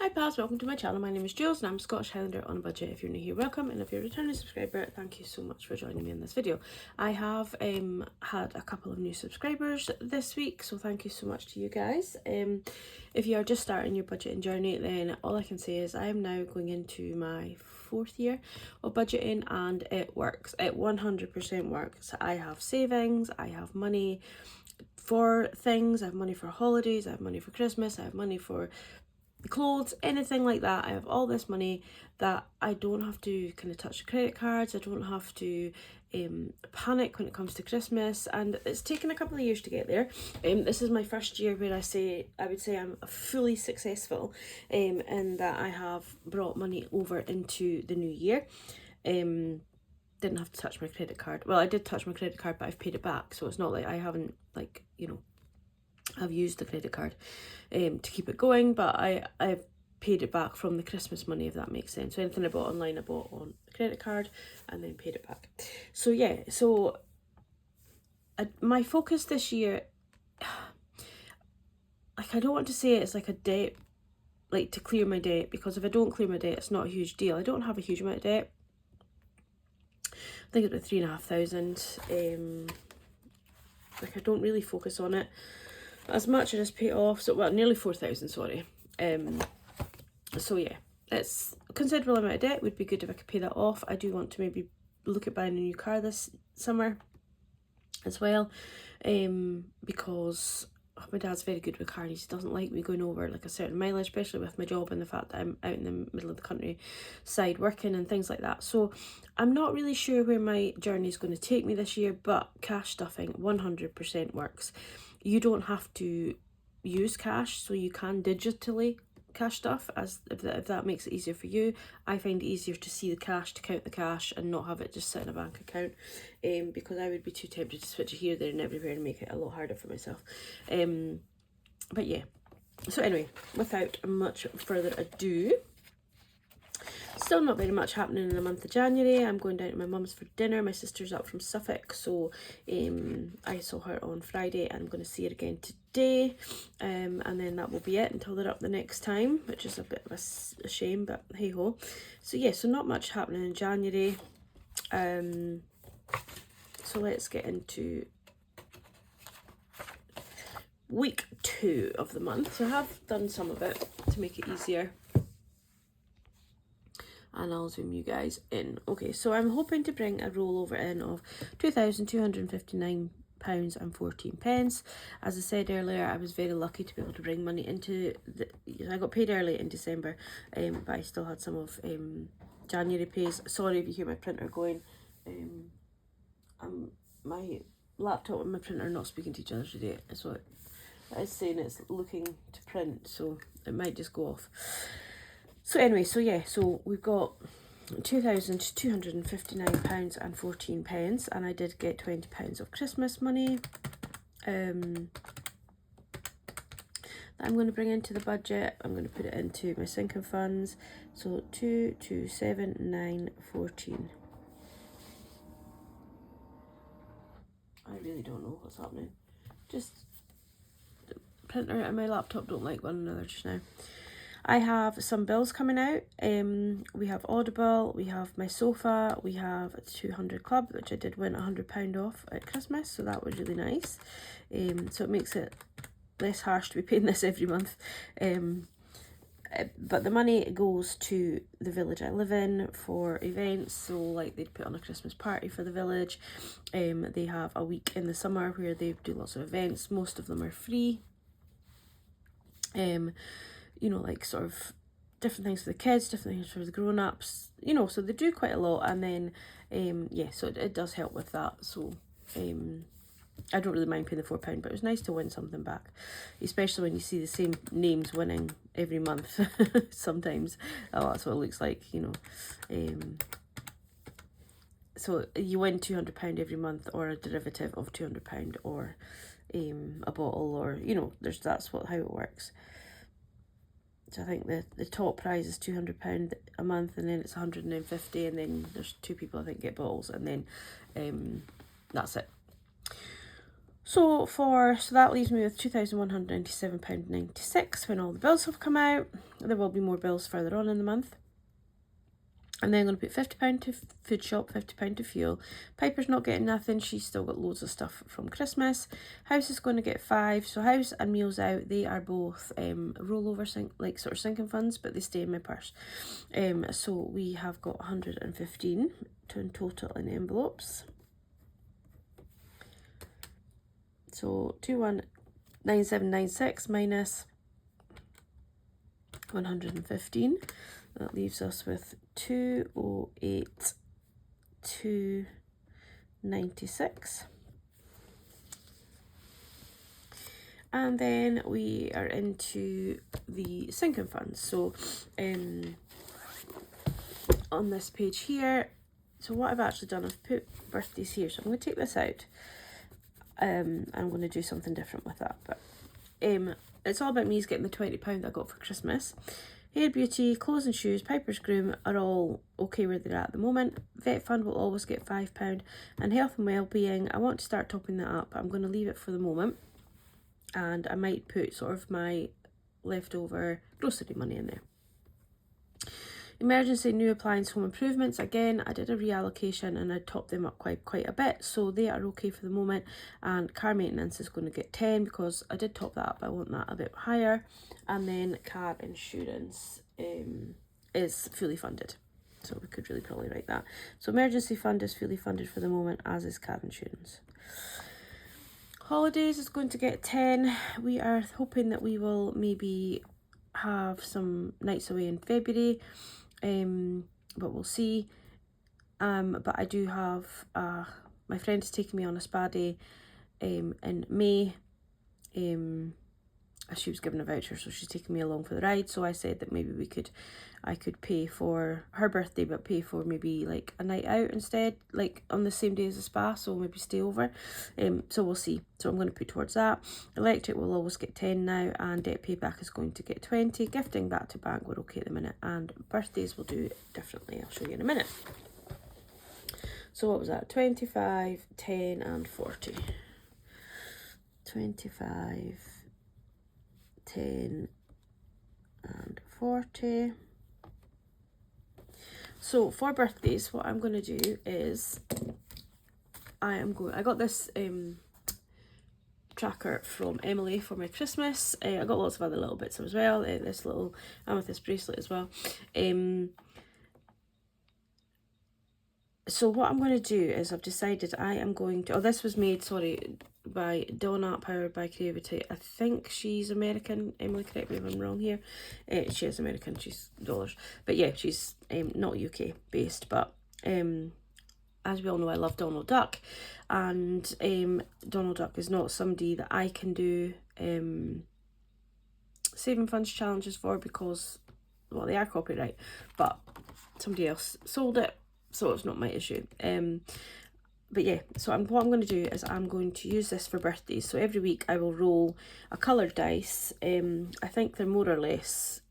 Hi pals, welcome to my channel. My name is Julz and I'm Scottish Highlander on a budget. If you're new here, welcome, and if you're a returning subscriber, thank you so much for joining me in this video. I have had a couple of new subscribers this week, so thank you so much to you guys. If you are just starting your budgeting journey, then all I can say is I am now going into my 4th year of budgeting and it works. It 100% works. I have savings, I have money for things, I have money for holidays, I have money for Christmas, I have money for clothes, anything like that. I have all this money that I don't have to kind of touch the credit cards. I don't have to panic when it comes to Christmas, and it's taken a couple of years to get there. This is my first year where I would say I'm fully successful in that I have brought money over into the new year. Didn't have to touch my credit card. Well, I did touch my credit card, but I've paid it back, so it's not like I haven't, like, you know, I've used the credit card to keep it going, but I've paid it back from the Christmas money, if that makes sense. So anything I bought online, I bought on the credit card and then paid it back. So yeah, so my focus this year, like, I don't want to say it's like a debt, like to clear my debt, because if I don't clear my debt, it's not a huge deal. I don't have a huge amount of debt. I think it's about 3,500. Like, I don't really focus on it as much. I just pay it off. So, well, nearly 4,000, sorry. So yeah, it's a considerable amount of debt. Would be good if I could pay that off. I do want to maybe look at buying a new car this summer as well, because my dad's very good with cars. He doesn't like me going over like a certain mileage, especially with my job and the fact that I'm out in the middle of the countryside working and things like that. So I'm not really sure where my journey is going to take me this year, but cash stuffing 100% works. You don't have to use cash, so you can digitally cash stuff, as if that makes it easier for you. I find it easier to see the cash, to count the cash, and not have it just sit in a bank account, because I would be too tempted to switch it here, there and everywhere and make it a lot harder for myself. But yeah, so anyway, without much further ado, still not very much happening in the month of January. I'm going down to my mum's for dinner. My sister's up from Suffolk, so I saw her on Friday and I'm going to see her again today, and then that will be it until they're up the next time, which is a bit of a shame, but hey ho. So yeah, so not much happening in January. So let's get into week 2 of the month. So I have done some of it to make it easier, and I'll zoom you guys in. Okay, so I'm hoping to bring a rollover in of £2,259.14. As I said earlier, I was very lucky to be able to bring money into I got paid early in December, but I still had some of January pays. Sorry if you hear my printer going. My laptop and my printer are not speaking to each other today, so it's saying it's looking to print, so it might just go off. So anyway, so yeah, so we've got £2,259.14, and I did get £20 of Christmas money that I'm going to bring into the budget. I'm going to put it into my sinking funds. So 2,279.14. I really don't know what's happening. Just the printer and my laptop don't like one another just now. I have some bills coming out. We have Audible, we have my sofa, we have a 200 Club, which I did win £100 off at Christmas, so that was really nice. So it makes it less harsh to be paying this every month. But the money goes to the village I live in for events. So like, they'd put on a Christmas party for the village. They have a week in the summer where they do lots of events. Most of them are free. You know, like sort of different things for the kids, different things for the grown-ups, you know, so they do quite a lot. And then yeah, so it does help with that. So I don't really mind paying the £4, but it was nice to win something back, especially when you see the same names winning every month. Sometimes that's what it looks like, you know. So you win £200 every month, or a derivative of £200, or a bottle, or, you know, that's how it works. So I think the top prize is £200 a month, and then it's £150, and then there's 2 people I think get bottles, and then that's it. So that leaves me with £2,197.96 when all the bills have come out. There will be more bills further on in the month. And then I'm going to put £50 to food shop, £50 to fuel. Piper's not getting nothing. She's still got loads of stuff from Christmas. House is going to get £5. So house and meals out, they are both rollover, sort of sinking funds, but they stay in my purse. So we have got 115 in total in envelopes. So 219796 minus 115. That leaves us with 208,296. And then we are into the sinking funds. So on this page here, so what I've actually done, I've put birthdays here. So I'm going to take this out. I'm going to do something different with that. But it's all about me getting the £20 I got for Christmas. Hair beauty, clothes and shoes, Piper's groom are all okay where they're at the moment. Vet fund will always get £5. And health and well-being, I want to start topping that up. I'm going to leave it for the moment. And I might put sort of my leftover grocery money in there. Emergency new appliance home improvements, again I did a reallocation and I topped them up quite a bit, so they are okay for the moment. And car maintenance is going to get 10 because I did top that up. I want that a bit higher. And then car insurance is fully funded, so we could really probably write that. So emergency fund is fully funded for the moment, as is car insurance. Holidays is going to get 10. We are hoping that we will maybe have some nights away in February. But we'll see. But I do have my friend is taking me on a spa day in May. She was given a voucher, so she's taking me along for the ride. So I said that maybe I could pay for her birthday, but pay for maybe like a night out instead, like on the same day as the spa, so maybe stay over. So we'll see. So I'm going to put towards that. Electric will always get 10 now, and debt payback is going to get 20. Gifting that to bank, we're okay at the minute, and birthdays will do differently. I'll show you in a minute. So what was that? 25, 10 and 40. 25, 10 and 40. So for birthdays, what I'm going to do is I got this tracker from Emily for my Christmas. I got lots of other little bits as well. This little amethyst bracelet as well. So what I'm going to do is I've decided I am going to... Oh, this was made, sorry, by Donna, powered by creativity. I think she's American. Emily, correct me if I'm wrong here. She is American. She's dollars. But yeah, she's not UK based. But as we all know, I love Donald Duck. And Donald Duck is not somebody that I can do saving funds challenges for because, well, they are copyright. But somebody else sold it, so it's not my issue. But yeah, so what I'm going to do is I'm going to use this for birthdays. So every week I will roll a coloured dice. I think they're more or less,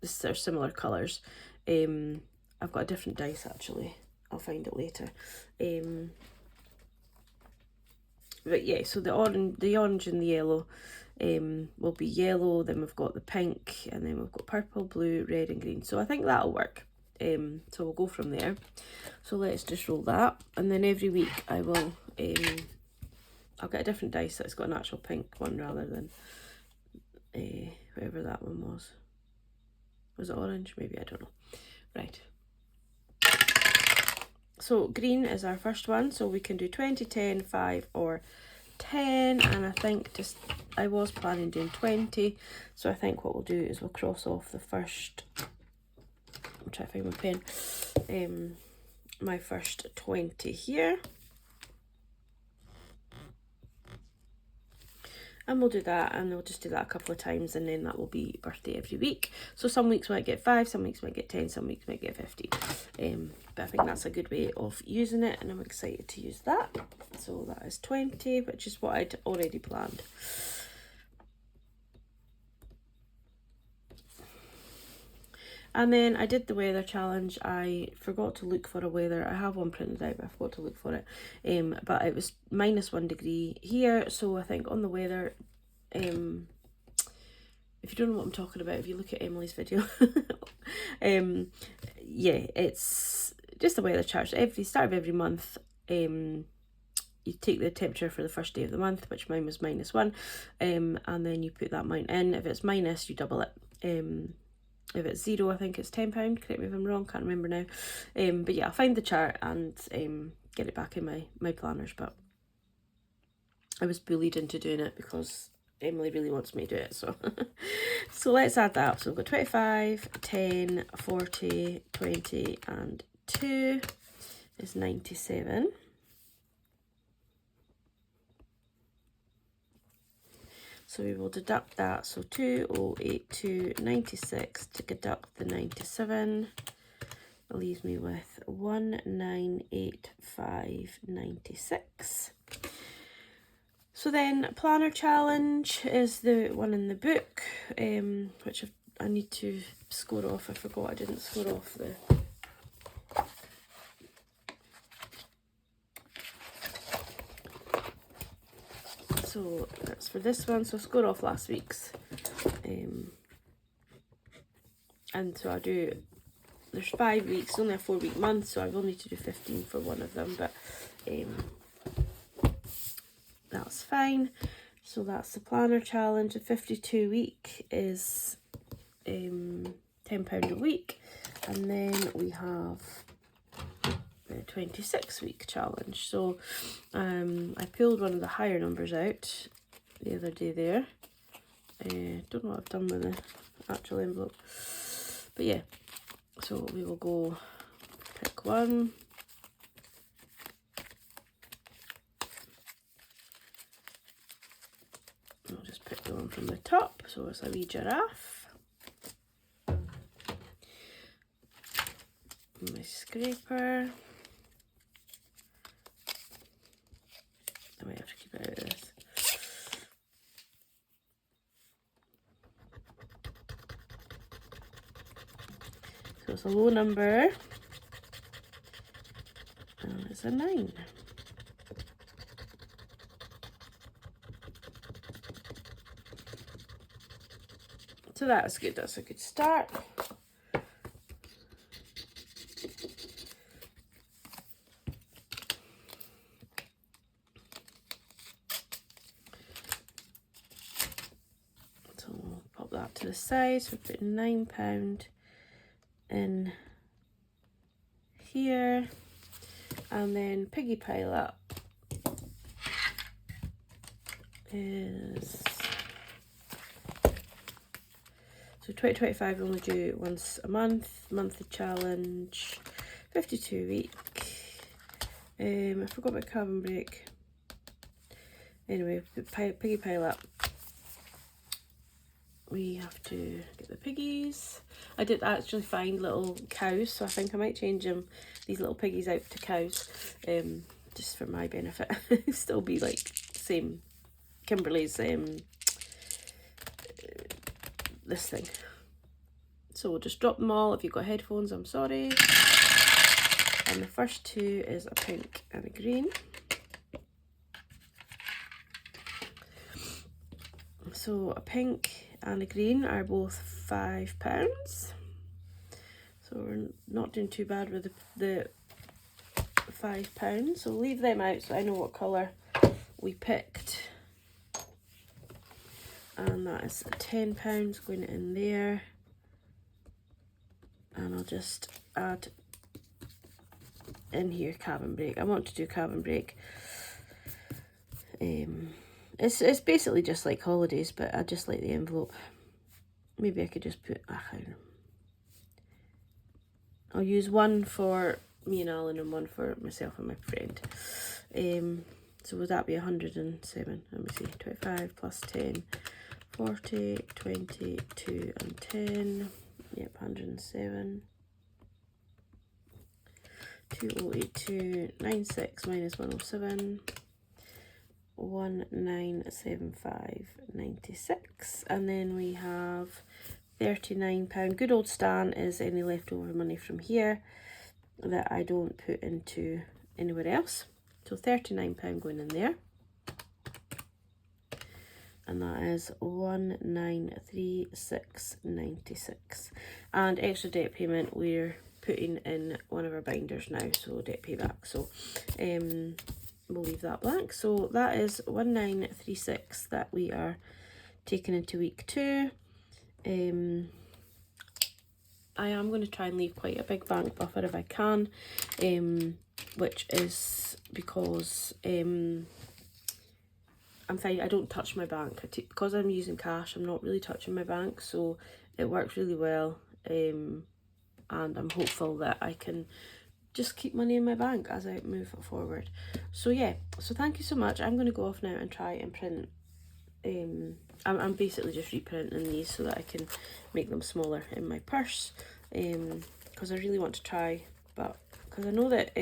they're similar colours. I've got a different dice actually. I'll find it later. But yeah, so the orange and the yellow will be yellow. Then we've got the pink, and then we've got purple, blue, red and green. So I think that'll work. So we'll go from there. So let's just roll that, and then every week I will I'll get a different dice that's got an actual pink one rather than whatever that one was. Was it orange? Maybe, I don't know. Right. So green is our first one, so we can do 20, 10, 5 or 10, and I think I was planning doing 20, so I think what we'll do is we'll cross off the first... I'll try to find my pen. My first 20 here. And we'll do that, and we'll just do that a couple of times, and then that will be birthday every week. So some weeks might get 5, some weeks might get 10, some weeks might get 50. But I think that's a good way of using it, and I'm excited to use that. So that is 20, which is what I'd already planned. And then I did the weather challenge. I forgot to look for a weather. I have one printed out, but I forgot to look for it. But it was -1 degree here. So I think on the weather, if you don't know what I'm talking about, if you look at Emily's video, yeah, it's just a weather chart. So every start of every month, you take the temperature for the first day of the month, which mine was -1, and then you put that amount in. If it's minus, you double it. If it's 0, I think it's £10. Correct me if I'm wrong, can't remember now. But yeah, I'll find the chart and get it back in my planners. But I was bullied into doing it because Emily really wants me to do it. So so let's add that up. So we've got 25, 10, 40, 20, and 2 is 97. So we will deduct that. So 2082.96 to deduct the 97 leaves me with 1985.96. So then planner challenge is the one in the book, which I need to score off. I forgot I didn't score off the... So that's for this one. So score off last week's. And so I do, there's 5 weeks, only a 4-week month, so I will need to do 15 for one of them, but that's fine. So that's the planner challenge. The 52 week is £10 a week, and then we have the 26 week challenge. So I pulled one of the higher numbers out the other day there. Don't know what I've done with the actual envelope, but yeah, so we will go pick one. I'll just pick the one from the top, so it's a wee giraffe. My scraper. I might have to keep it out of this. So it's a low number, and it's a 9. So that's good, that's a good start. So we'll pop that to the side. So we're putting £9 in here, and then Piggy pile up is, so 2025 we only do once a month, monthly challenge, 52 week. I forgot about carbon break. Anyway, Piggy pile up. We have to get the piggies. I did actually find little cows, so I think I might change them, these little piggies, out to cows, just for my benefit. Still be like same Kimberly's this thing. So we'll just drop them all. If you've got headphones, I'm sorry. And the first 2 is a pink and a green. So a pink and a green are both £5. So we're not doing too bad with the £5. So leave them out so I know what colour we picked. And that is £10 going in there. And I'll just add in here carbon break. I want to do carbon break. It's basically just like holidays, but I just like the envelope. Maybe I could just put, I'll use one for me and Alan and one for myself and my friend. So would that be 107? Let me see, 25 plus 10, 40, 20, 2 and 10. Yep, 107. 2082.96 minus 107. 1975.96, and then we have £39. Good old Stan is any leftover money from here that I don't put into anywhere else. So £39 going in there. And that is 1936.96. And extra debt payment we're putting in one of our binders now, so debt payback. So we'll leave that blank. So that is 1936 that we are taking into week 2. I am going to try and leave quite a big bank buffer if I can, which is because I'm fine. I don't touch my bank because I'm using cash. I'm not really touching my bank, so it works really well. And I'm hopeful that I can just keep money in my bank as I move forward. So yeah, so thank you so much. I'm going to go off now and try and print. I'm basically just reprinting these so that I can make them smaller in my purse, because I really want to try, but because I know that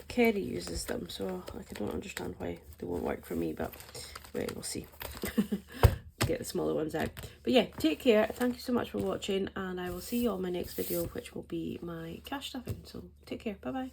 Kerry uses them, so like, I don't understand why they won't work for me, but wait, we'll see. Get the smaller ones out. But yeah, take care. Thank you so much for watching, and I will see you on my next video, which will be my cash stuffing. So take care. Bye bye.